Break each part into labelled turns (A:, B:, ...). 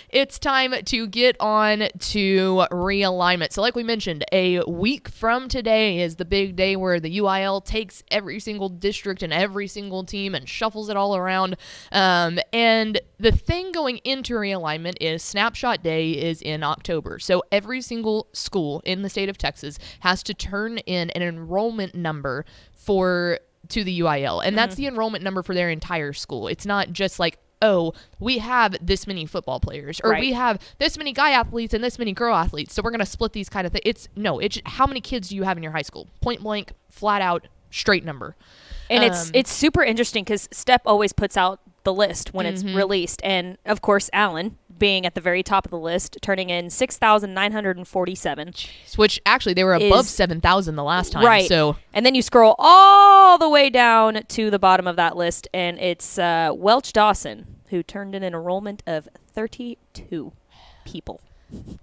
A: It's time to get on to realignment. So like we mentioned, a week from today is the big day where the UIL takes every single district and every single team and shuffles it all around. And the thing going into realignment is Snapshot Day is in October. So every single school in the state of Texas has to turn in an enrollment number to the UIL. And that's the enrollment number for their entire school. It's not just like, oh, we have this many football players, or we have this many guy athletes and this many girl athletes, so we're going to split these kind of things. It's how many kids do you have in your high school? Point blank, flat out, straight number.
B: And it's super interesting because STEP always puts out the list when it's released. And, of course, Allen being at the very top of the list, turning in 6,947.
A: Which, actually, they were above 7,000 the last time.
B: Right.
A: So.
B: And then you scroll all the way down to the bottom of that list, and it's Welch Dawson, who turned in an enrollment of 32 people.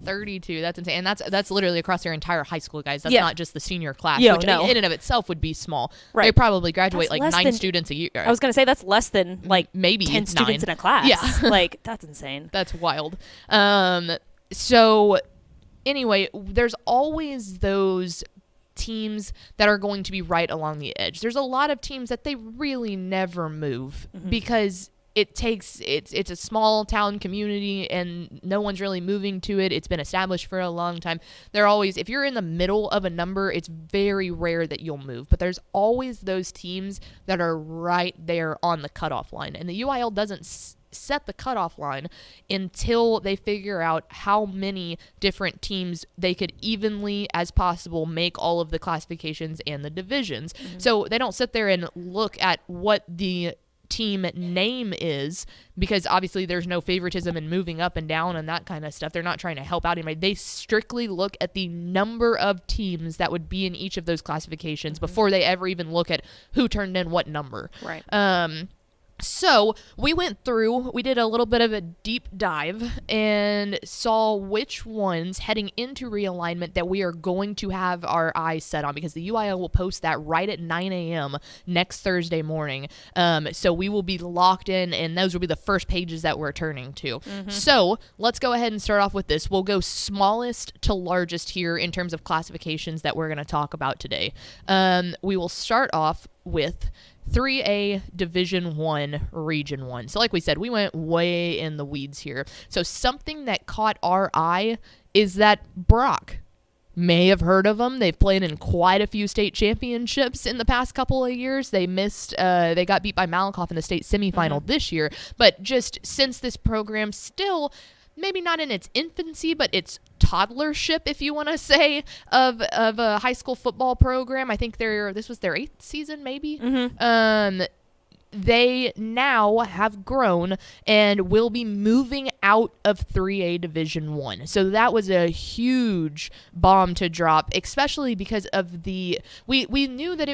A: 32, that's insane. And that's literally across their entire high school, guys. That's not just the senior class,
B: in
A: which in and of itself would be small.
B: Right.
A: They probably graduate
B: that's
A: like 9 students a year.
B: I was going to say that's less than like
A: maybe
B: 10
A: 9
B: students in a class.
A: Yeah.
B: Like, that's insane.
A: That's wild. So anyway, there's always those teams that are going to be right along the edge. There's a lot of teams that they really never move because it's a small town community and no one's really moving to it. It's been established for a long time. If you're in the middle of a number, it's very rare that you'll move, but there's always those teams that are right there on the cutoff line. And the UIL doesn't set the cutoff line until they figure out how many different teams they could evenly as possible make all of the classifications and the divisions. So they don't sit there and look at what the team name is, because obviously there's no favoritism in moving up and down and that kind of stuff. They're not trying to help out anybody. They strictly look at the number of teams that would be in each of those classifications before they ever even look at who turned in what number.
B: Right.
A: So we did a little bit of a deep dive and saw which ones heading into realignment that we are going to have our eyes set on, because the UIL will post that right at 9 a.m. next Thursday morning. So we will be locked in, and those will be the first pages that we're turning to. So let's go ahead and start off with this. We'll go smallest to largest here in terms of classifications that we're going to talk about today. We will start off with 3A Division 1 Region 1. So like we said, we went way in the weeds here. So something that caught our eye is that Brock. May have heard of them. They've played in quite a few state championships in the past couple of years. They got beat by Malakoff in the state semifinal this year. But just since this program still, maybe not in its infancy, but its toddlership, if you want to say, of a high school football program. I think this was their 8th season, maybe. They now have grown and will be moving out of 3A Division 1. So that was a huge bomb to drop, especially because of we knew that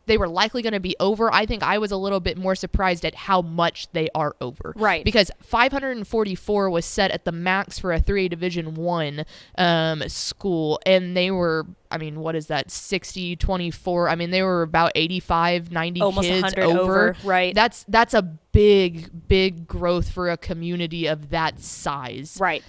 A: they were likely going to be over. I think I was a little bit more surprised at how much they are over.
B: Right.
A: Because 544 was set at the max for a 3A Division 1 school, and they were, what is that, 60, 24? They were about 85, 90
B: almost
A: kids
B: 100 over. Right.
A: That's a big growth for a community of that size.
B: Right.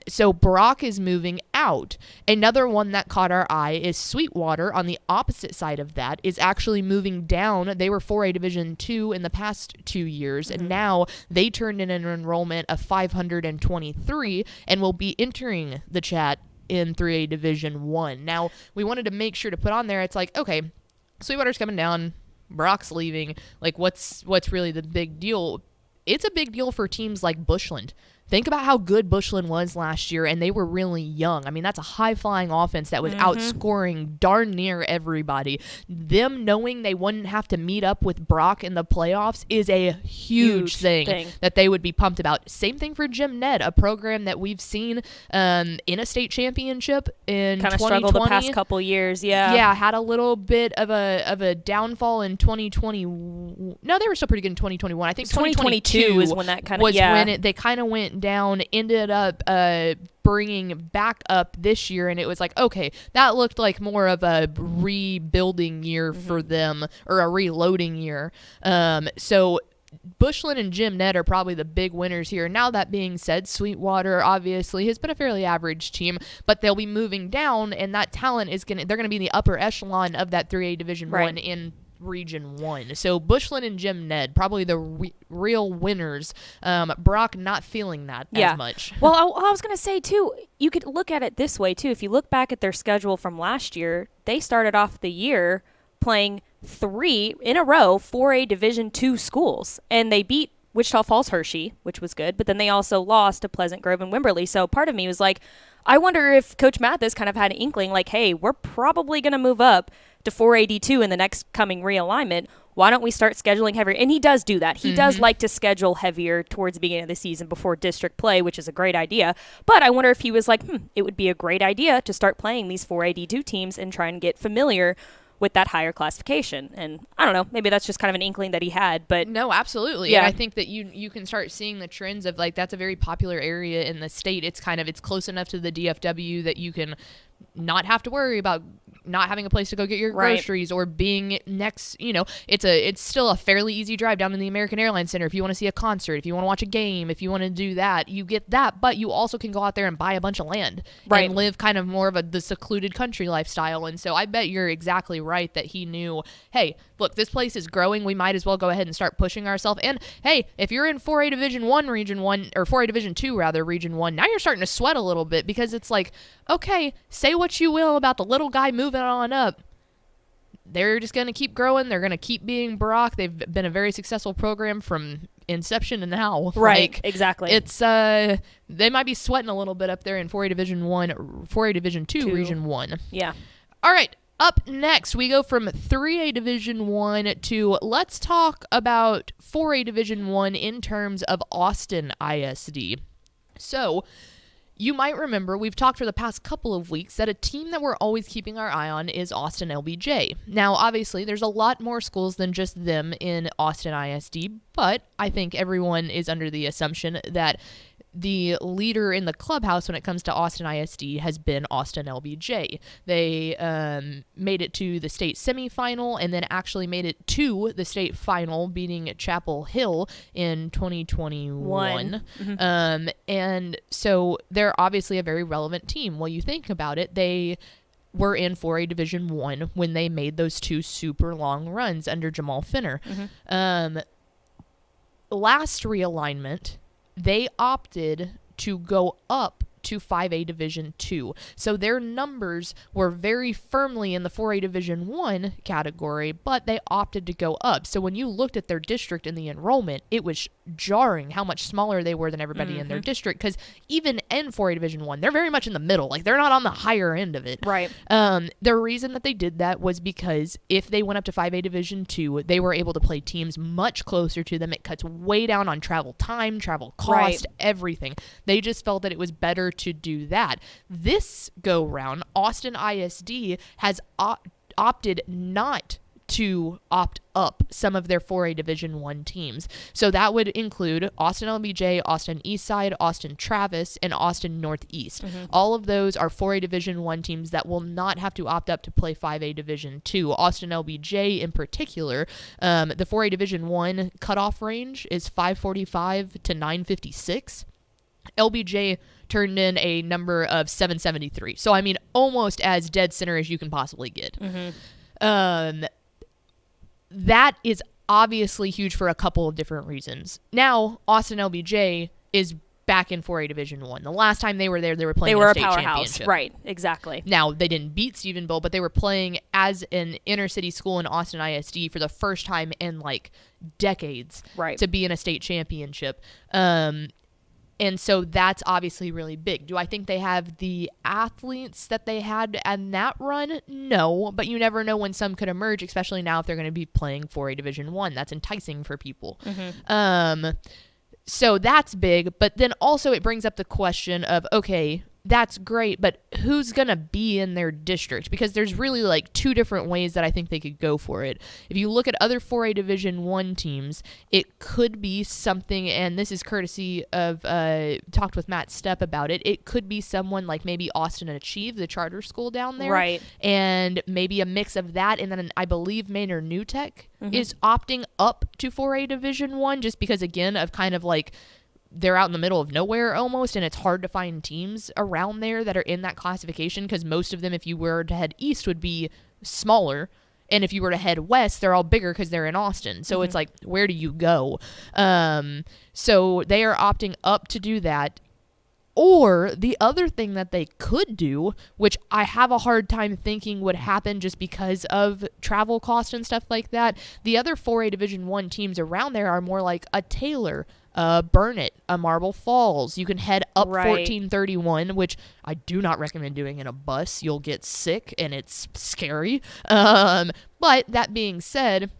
A: So Brock is moving out. Another one that caught our eye is Sweetwater. On the opposite side of that is actually moving down. They were 4A Division 2 in the past 2 years, and now they turned in an enrollment of 523 and will be entering the chat in 3A Division 1. Now, we wanted to make sure to put on there, it's like, okay, Sweetwater's coming down, Brock's leaving. Like, what's really the big deal? It's a big deal for teams like Bushland. Think about how good Bushland was last year, and they were really young. That's a high-flying offense that was outscoring darn near everybody. Them knowing they wouldn't have to meet up with Brock in the playoffs is a huge thing that they would be pumped about. Same thing for Jim Ned, a program that we've seen in a state championship in 2020.
B: Kind of struggled the past couple years,
A: Yeah, had a little bit of a downfall in 2020. No, they were still pretty good in 2021. I think
B: 2022 is when that
A: when they kind of went down, ended up bringing back up this year, and it was like, okay, that looked like more of a rebuilding year for them, or a reloading year. So Bushland and Jim Ned are probably the big winners here. Now, that being said, Sweetwater obviously has been a fairly average team, but they'll be moving down, and that talent they're going to be in the upper echelon of that 3A Division 1 in Region 1. So Bushland and Jim Ned, probably the real winners. Brock not feeling that as much.
B: Well, I was going to say, too, you could look at it this way, too. If you look back at their schedule from last year, they started off the year playing 3 in a row 4A Division 2 schools, and they beat Wichita Falls Hershey, which was good, but then they also lost to Pleasant Grove and Wimberley. So part of me was like, I wonder if Coach Mathis kind of had an inkling like, hey, we're probably going to move up to 4AD2 in the next coming realignment. Why don't we start scheduling heavier? And he does do that. He does like to schedule heavier towards the beginning of the season before district play, which is a great idea. But I wonder if he was like, it would be a great idea to start playing these 4AD2 teams and try and get familiar with that higher classification. And I don't know, maybe that's just kind of an inkling that he had, but
A: no, absolutely. And I think that you can start seeing the trends of like, that's a very popular area in the state. It's close enough to the DFW that you can not have to worry about not having a place to go get your groceries or being next, it's still a fairly easy drive down in the American Airlines Center. If you want to see a concert, if you want to watch a game, if you want to do that, you get that, but you also can go out there and buy a bunch of land and live kind of more of the secluded country lifestyle. And so I bet you're exactly right that he knew, hey, look, this place is growing. We might as well go ahead and start pushing ourselves. And hey, if you're in 4A Division 1 Region 1, or 4A Division 2 rather, Region 1, now you're starting to sweat a little bit, because it's like, okay, say what you will about the little guy moving on up. They're just going to keep growing. They're going to keep being Brock. They've been a very successful program from inception to now.
B: Right, exactly.
A: It's they might be sweating a little bit up there in 4A Division 1, 4A Division 2 Region 1.
B: Yeah.
A: All right. Up next, we go from 3A Division 1 to, let's talk about 4A Division 1 in terms of Austin ISD. So, you might remember, we've talked for the past couple of weeks that a team that we're always keeping our eye on is Austin LBJ. Now, obviously, there's a lot more schools than just them in Austin ISD, but I think everyone is under the assumption that the leader in the clubhouse when it comes to Austin ISD has been Austin LBJ. They made it to the state semifinal and then actually made it to the state final, beating Chapel Hill in 2021. And so they're obviously a very relevant team. Well, you think about it, they were in 4A Division 1 when they made those 2 super long runs under Jamal Finner. Last realignment, they opted to go up to 5A Division 2. So their numbers were very firmly in the 4A Division 1 category, but they opted to go up. So when you looked at their district in the enrollment, it was jarring how much smaller they were than everybody in their district, because even in 4A Division 1, they're very much in the middle. Like, they're not on the higher end of it.
B: Right.
A: The reason that they did that was because if they went up to 5A Division 2, they were able to play teams much closer to them. It cuts way down on travel time, travel cost, everything. They just felt that it was better to do that. This go round, Austin ISD has opted not to opt up some of their 4A Division 1 teams. So that would include Austin LBJ, Austin Eastside, Austin Travis, and Austin Northeast. All of those are 4A Division 1 teams that will not have to opt up to play 5A Division 2. Austin LBJ in particular, the 4A Division 1 cutoff range is 545 to 956. LBJ turned in a number of 773. So, I mean, almost as dead center as you can possibly get. That is obviously huge for a couple of different reasons. Now, Austin LBJ is back in 4A Division 1. The last time they were there, they were playing in a state championship.
B: Right, exactly.
A: Now, they didn't beat Stephenville, but they were playing as an inner city school in Austin ISD for the first time in, like, decades to be in a state championship. And so that's obviously really big. Do I think they have the athletes that they had in that run? No, but you never know when some could emerge, especially now if they're going to be playing 4A Division 1. That's enticing for people. So that's big, but then also it brings up the question of, okay, that's great, but who's going to be in their district? Because there's really like two different ways that I think they could go for it. If you look at other 4A Division 1 teams, it could be something, and this is courtesy of, talked with Matt Stepp about it, it could be someone like maybe Austin Achieve, the charter school down there.
B: Right.
A: And maybe a mix of that, and then I believe Manor New Tech is opting up to 4A Division 1 just because, again, of kind of like they're out in the middle of nowhere almost, and it's hard to find teams around there that are in that classification because most of them, if you were to head east, would be smaller. And if you were to head west, they're all bigger because they're in Austin. So it's like, where do you go? So they are opting up to do that. Or the other thing that they could do, which I have a hard time thinking would happen just because of travel cost and stuff like that, the other 4A Division 1 teams around there are more like a Taylor, Burnett, a Marble Falls. You can head up 1431, which I do not recommend doing in a bus. You'll get sick and it's scary. But that being said,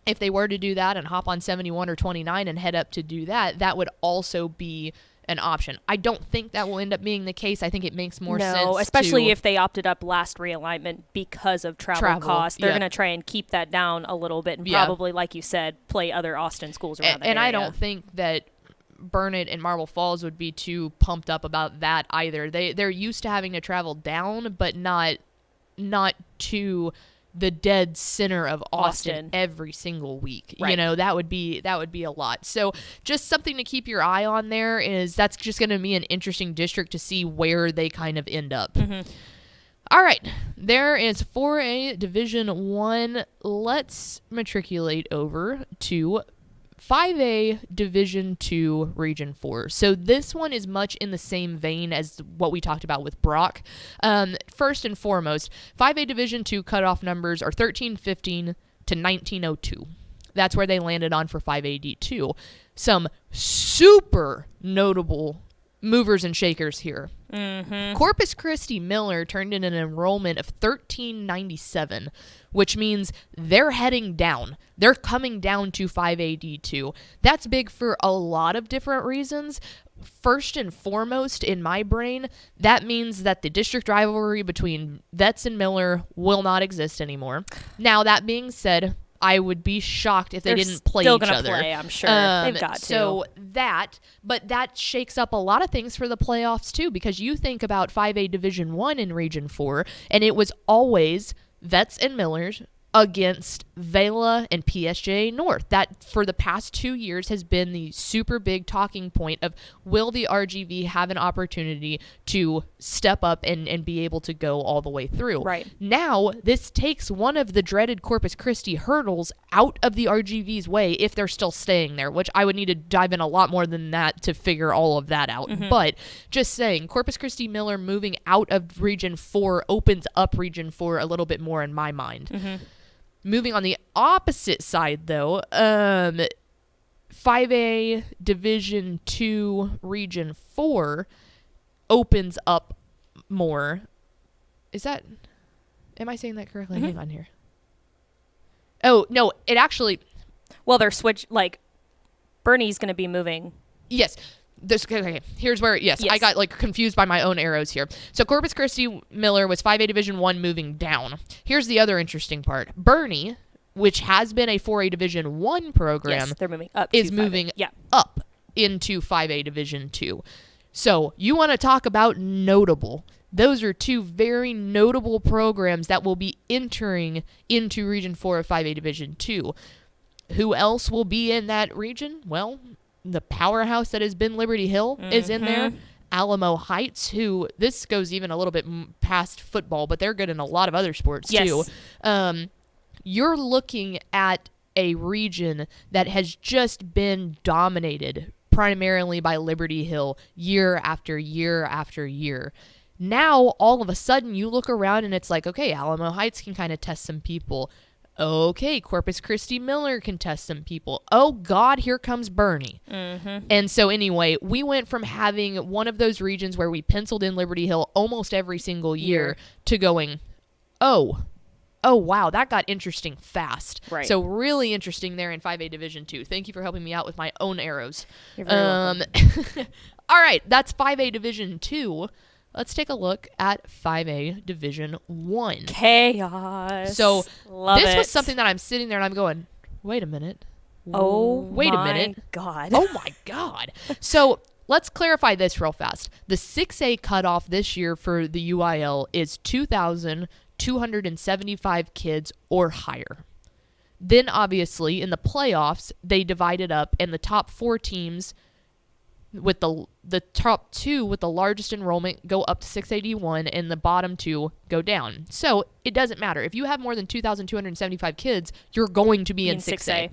A: if they were to do that and hop on 71 or 29 and head up to do that, that would also be an option. I don't think that will end up being the case. I think it makes more sense.
B: No, especially if they opted up last realignment because of travel costs. They're going to try and keep that down a little bit and probably, like you said, play other Austin schools around that area.
A: I don't think that Burnett and Marble Falls would be too pumped up about that either. They're used to having to travel down, but not to the dead center of Austin every single week. Right. You know, that would be a lot. So just something to keep your eye on there is that's just going to be an interesting district to see where they kind of end up. All right. There is 4A Division 1. Let's matriculate over to 5A Division 2 Region 4. So this one is much in the same vein as what we talked about with Brock. First and foremost, 5A Division 2 cutoff numbers are 1315 to 1902. That's where they landed on for 5AD2. Some super notable movers and shakers here. Corpus Christi Miller turned in an enrollment of 1397, which means they're heading down. They're coming down to 5AD2. That's big for a lot of different reasons. First and foremost, in my brain, that means that the district rivalry between Vets and Miller will not exist anymore. Now, that being said, I would be shocked if they didn't play each other. They're still going to play,
B: I'm sure. They've got to.
A: So that shakes up a lot of things for the playoffs too, because you think about 5A Division 1 in Region 4, and it was always Vets and Millers against Vela and PSJ North. That, for the past 2 years, has been the super big talking point of, will the RGV have an opportunity to step up and be able to go all the way through?
B: Right.
A: Now, this takes one of the dreaded Corpus Christi hurdles out of the RGV's way if they're still staying there, which I would need to dive in a lot more than that to figure all of that out. But just saying, Corpus Christi Miller moving out of Region 4 opens up Region 4 a little bit more in my mind. Moving on the opposite side, though, 5A Division 2 Region 4 opens up more. Am I saying that correctly? Hang on here. Oh, no, it actually...
B: Well, they're Bernie's going to be moving.
A: Yes. Okay, here's where, yes, I got confused by my own arrows here. So Corpus Christi Miller was 5A Division 1 moving down. Here's the other interesting part. Bernie, which has been a 4A Division 1 program,
B: they're moving up
A: is moving up into 5A Division 2. So you want to talk about notable. Those are two very notable programs that will be entering into Region 4 of 5A Division 2. Who else will be in that region? Well, the powerhouse that has been Liberty Hill is in there. Alamo Heights, who, this goes even a little bit past football, but they're good in a lot of other sports too. You're looking at a region that has just been dominated primarily by Liberty Hill year after year after year. Now, all of a sudden, you look around and it's like, okay, Alamo Heights can kind of test some people. Okay, Corpus Christi Miller can test some people. Oh, God, here comes Bernie. And so anyway, we went from having one of those regions where we penciled in Liberty Hill almost every single year to going, oh, wow, that got interesting fast. Right. So really interesting there in 5A Division 2. Thank you for helping me out with my own arrows.
B: You're very welcome.
A: All right, that's 5A Division 2. let's take a look at 5A Division 1.
B: Chaos.
A: So
B: Love
A: this
B: it.
A: was something that I'm sitting there and I'm going, wait a minute.
B: Oh,
A: wait a minute.
B: God.
A: Oh my God. So let's clarify this real fast. The 6A cutoff this year for the UIL is 2,275 kids or higher. Then obviously in the playoffs, they divide it up, and the top 4 teams with the top 2 with the largest enrollment go up to 681, and the bottom 2 go down. So it doesn't matter. If you have more than 2,275 kids, you're going to be in 6A.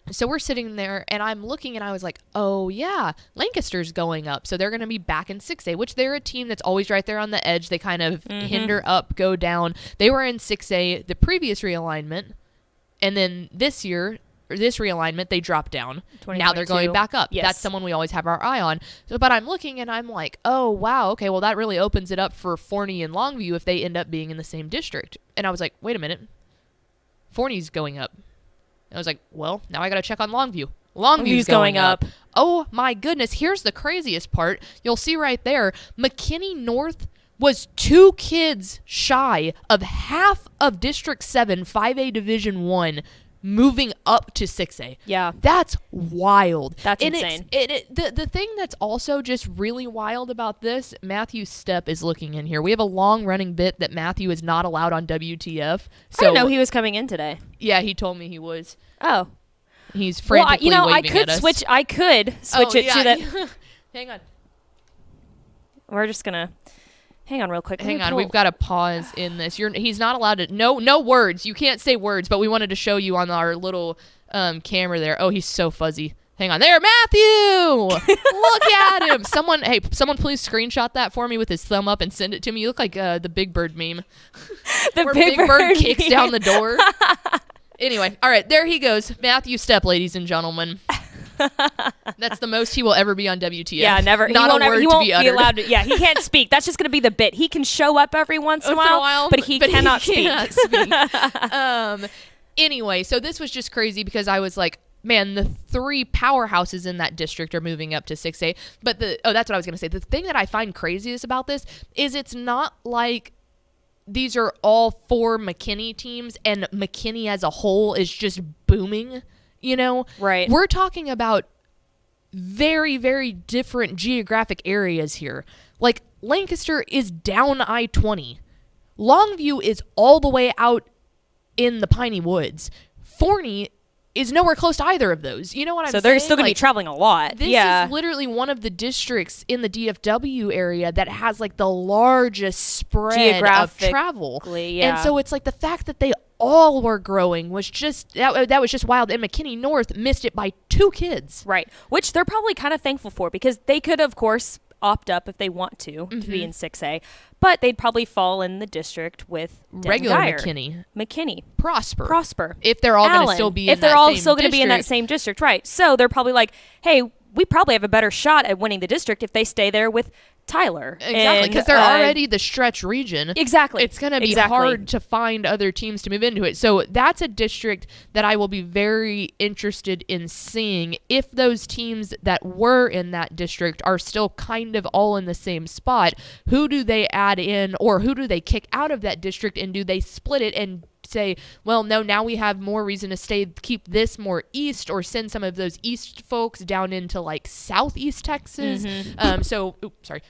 A: So we're sitting there, and I'm looking, and I was like, oh, yeah, Lancaster's going up. So they're going to be back in 6A, which they're a team that's always right there on the edge. They kind of hinder up, go down. They were in 6A the previous realignment, and then this year, or this realignment, they dropped down. Now they're going back up.
B: Yes.
A: That's someone we always have our eye on. So, but I'm looking, and I'm like, oh, wow, okay, well, that really opens it up for Forney and Longview if they end up being in the same district. And I was like, wait a minute. Forney's going up. I was like, well, now I got to check on Longview. Longview's going up. Oh, my goodness. Here's the craziest part. You'll see right there. McKinney North was 2 kids shy of half of District 7 5A Division 1 moving up to 6A.
B: Yeah.
A: That's wild.
B: That's
A: and
B: insane.
A: The thing that's also just really wild about this, Matthew Stepp is looking in here. We have a long running bit that Matthew is not allowed on WTF. So,
B: I didn't know he was coming in today.
A: Yeah, he told me he was.
B: Oh.
A: He's frantically waving at us.
B: I could switch it to that.
A: Hang on.
B: We're just going to... Hang on real quick.
A: Hang on. We've got to pause in this. He's not allowed to... No words. You can't say words, but we wanted to show you on our little camera there. Oh, he's so fuzzy. Hang on. There, Matthew! Look at him! Someone please screenshot that for me with his thumb up and send it to me. You look like the Big Bird meme.
B: Where
A: Big Bird kicks down the door. Anyway, all right, there he goes. Matthew Stepp, ladies and gentlemen. That's the most he will ever be on WTF.
B: Yeah, never.
A: Not a word
B: he won't
A: to be uttered.
B: allowed to. Yeah, he can't speak. That's just going to be the bit. He can show up every once in a while, but he cannot speak.
A: Anyway, so this was just crazy because I was like, man, the 3 powerhouses in that district are moving up to 6A. But that's what I was going to say. The thing that I find craziest about this is it's not like these are all 4 McKinney teams and McKinney as a whole is just booming, Right. We're talking about very, very different geographic areas here. Like, Lancaster is down I-20. Longview is all the way out in the Piney Woods. Forney is nowhere close to either of those. You know what I'm saying?
B: So they're still going to be traveling a lot.
A: This is literally one of the districts in the DFW area that has like the largest spread of travel.
B: Yeah.
A: And so it's like the fact that they all were growing was just, that was just wild. And McKinney North missed it by 2 kids.
B: Right. Which they're probably kind of thankful for because they could, of course, opt up if they want to be in 6A, but they'd probably fall in the district with
A: regular
B: Dyer,
A: McKinney, Prosper, if they're all going to still be
B: if they're all still going to be in that same district, right? So they're probably like, hey, we probably have a better shot at winning the district if they stay there with Tyler.
A: Exactly, because they're already the stretch region.
B: Exactly.
A: It's going to be hard to find other teams to move into it. So that's a district that I will be very interested in seeing if those teams that were in that district are still kind of all in the same spot. Who do they add in or who do they kick out of that district, and do they split it and say, well, no, now we have more reason to keep this more east, or send some of those east folks down into like southeast Texas.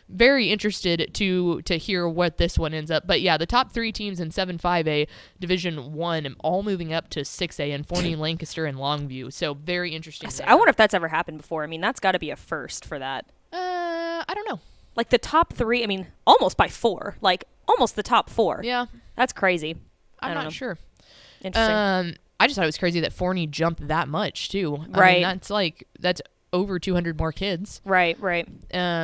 A: Very interested to hear what this one ends up. But yeah, the top 3 teams in 7-5A Division 1 all moving up to 6A, and Forney, Lancaster, and Longview. So very interesting.
B: I wonder if that's ever happened before. I mean, that's got to be a first for that.
A: I don't know.
B: Like the top 3, I mean, almost by 4. Like almost the top 4.
A: Yeah.
B: That's crazy.
A: I'm not sure.
B: Interesting.
A: I just thought it was crazy that Forney jumped that much too.
B: Right.
A: I mean, that's over 200 more kids.
B: Right.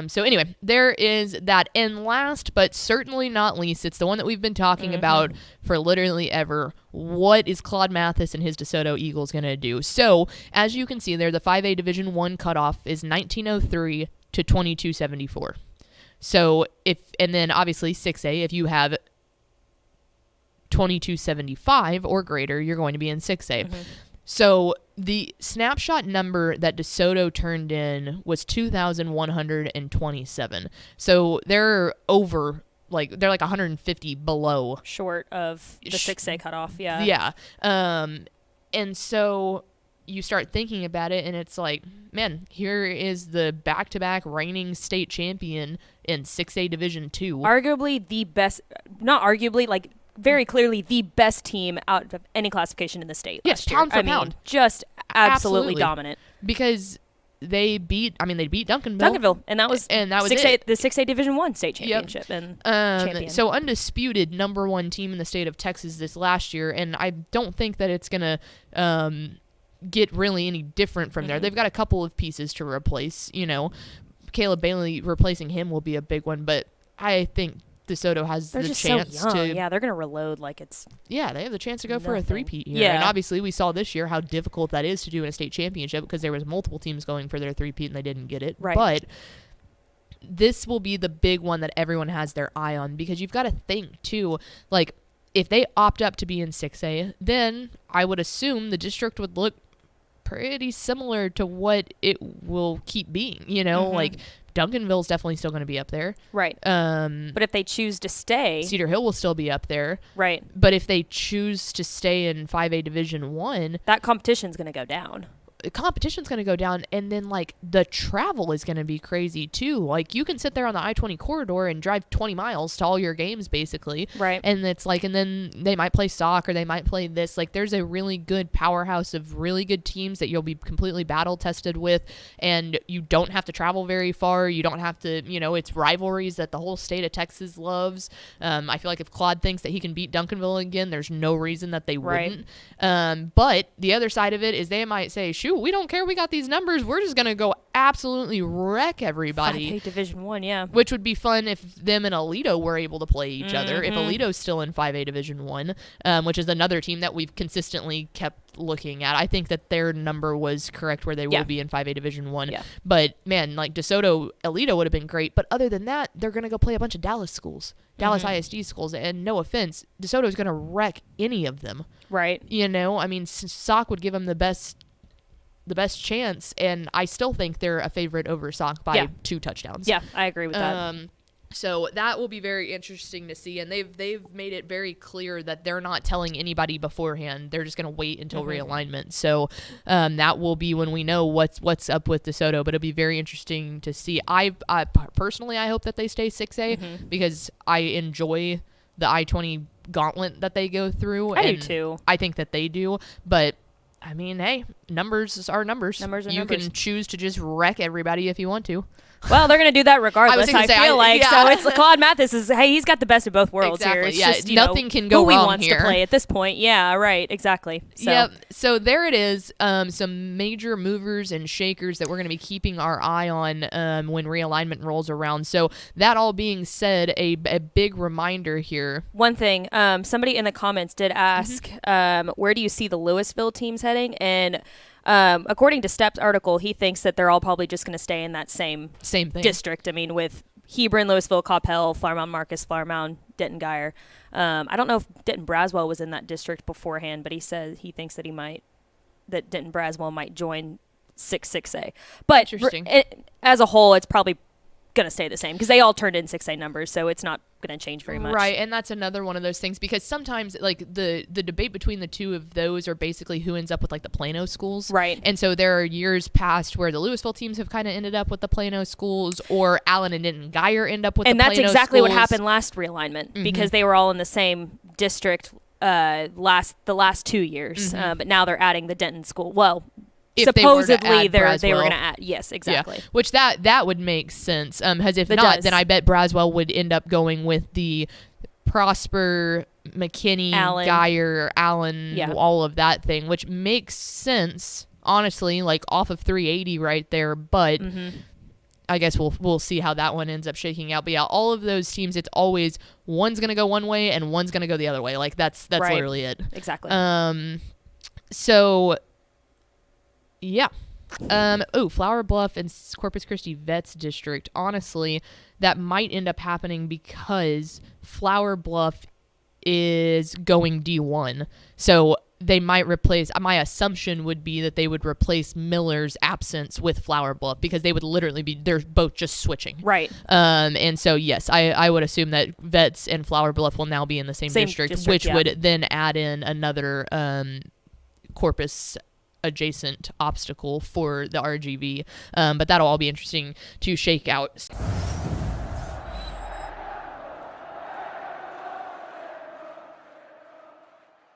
A: So anyway, there is that. And last but certainly not least, it's the one that we've been talking about for literally ever. What is Claude Mathis and his DeSoto Eagles going to do? So as you can see there, the 5A Division 1 cutoff is 1903 to 2274. So and then obviously 6A, if you have 2275 or greater, you're going to be in 6A. So the snapshot number that DeSoto turned in was 2,127. So they're over, like, they're like 150 below.
B: Short of the 6A cutoff, yeah.
A: Yeah. And so you start thinking about it, and it's like, man, here is the back-to-back reigning state champion in 6A Division 2.
B: Arguably the best, not arguably, like, very clearly the best team out of any classification in the state.
A: Yes,
B: last year.
A: pound for pound.
B: Mean, just absolutely dominant.
A: Because they beat Duncanville.
B: And that was 6A, the 6A Division 1 state championship.
A: Yep.
B: And champion.
A: So undisputed number one team in the state of Texas this last year, and I don't think that it's going to get really any different from there. They've got a couple of pieces to replace. You know, Caleb Bailey replacing him will be a big one, but I think DeSoto has the chance to.
B: Yeah, they're going to reload like it's.
A: Yeah, they have the chance to go for a three-peat here.
B: Yeah.
A: And obviously we saw this year how difficult that is to do in a state championship because there was multiple teams going for their three-peat and they didn't get it.
B: Right.
A: But this will be the big one that everyone has their eye on because you've got to think, too, like, if they opt up to be in 6A, then I would assume the district would look pretty similar to what it will keep being, you know, like Duncanville's definitely still going to be up there.
B: Right. But if they choose to stay,
A: Cedar Hill will still be up there.
B: Right.
A: But if they choose to stay in 5A Division 1,
B: that competition's going to go down.
A: The competition's going to go down, and then, like, the travel is going to be crazy, too. Like, you can sit there on the I-20 corridor and drive 20 miles to all your games, basically.
B: Right.
A: And it's like, and then they might play soccer, they might play this. Like, there's a really good powerhouse of really good teams that you'll be completely battle-tested with, and you don't have to travel very far. You don't have to, you know, it's rivalries that the whole state of Texas loves. I feel like if Claude thinks that he can beat Duncanville again, there's no reason that they wouldn't. But the other side of it is they might say, shoot, we don't care. We got these numbers. We're just going to go absolutely wreck everybody.
B: 5A Division 1, yeah.
A: Which would be fun if them and Aledo were able to play each other. If Aledo's still in 5A Division 1, which is another team that we've consistently kept looking at. I think that their number was correct where they will be in 5A Division 1.
B: Yeah.
A: But, man, like DeSoto, Aledo would have been great. But other than that, they're going to go play a bunch of Dallas schools. Dallas ISD schools, and no offense, DeSoto's going to wreck any of them.
B: Right.
A: You know, I mean, Sock would give them the best chance, and I still think they're a favorite over Sock by 2 touchdowns.
B: Yeah, I agree with that.
A: So that will be very interesting to see, and they've made it very clear that they're not telling anybody beforehand. They're just going to wait until realignment. So that will be when we know what's up with DeSoto, but it'll be very interesting to see. I personally, I hope that they stay 6A because I enjoy the I-20 gauntlet that they go through.
B: I do too.
A: I think that they do, but I mean, hey, numbers are numbers.
B: Numbers are
A: you
B: numbers.
A: can choose to just wreck everybody if you want to.
B: Well, they're going to do that regardless, I feel like.
A: Yeah.
B: So it's Claude Mathis he's got the best of both worlds here. It's just,
A: nothing can go
B: who
A: wrong
B: he wants
A: here.
B: to play at this point. Yeah, right, exactly. So.
A: Yep. So there it is. Some major movers and shakers that we're going to be keeping our eye on when realignment rolls around. So that all being said, a big reminder here.
B: One thing, somebody in the comments did ask, where do you see the Louisville teams heading? And according to Stepp's article, he thinks that they're all probably just going to stay in that same
A: thing
B: district. I mean, with Hebron, Louisville, Coppell, Flower Marcus, Flower Denton Geyer. I don't know if Denton Braswell was in that district beforehand, but he says he thinks that that Denton Braswell might join 6A. But as a whole, it's probably going to stay the same because they all turned in 6A numbers, so it's not going to change very much.
A: Right, and that's another one of those things because sometimes like the debate between the two of those are basically who ends up with like the Plano schools.
B: Right.
A: And so there are years past where the Louisville teams have kind of ended up with the Plano schools, or Allen and Denton Geyer end up with the Plano schools.
B: And that's exactly what happened last realignment because they were all in the same district the last 2 years, but now they're adding the Denton school. Well, if supposedly they were going to add. Yes, exactly.
A: Yeah. Which that would make sense. Because if not, then I bet Braswell would end up going with the Prosper, McKinney, Geyer, Allen, all of that thing, which makes sense, honestly, like off of 380 right there. But I guess we'll see how that one ends up shaking out. But yeah, all of those teams, it's always one's going to go one way and one's going to go the other way. Like that's
B: right.
A: literally it.
B: Exactly.
A: So yeah. Flower Bluff and Corpus Christi Vets District. Honestly, that might end up happening because Flower Bluff is going D1. So they might replace, my assumption would be that they would replace Miller's absence with Flower Bluff, because they would literally be, they're both just switching.
B: Right.
A: And so, yes, I would assume that Vets and Flower Bluff will now be in the same district, which would then add in another Corpus adjacent obstacle for the RGV. But that'll all be interesting to shake out.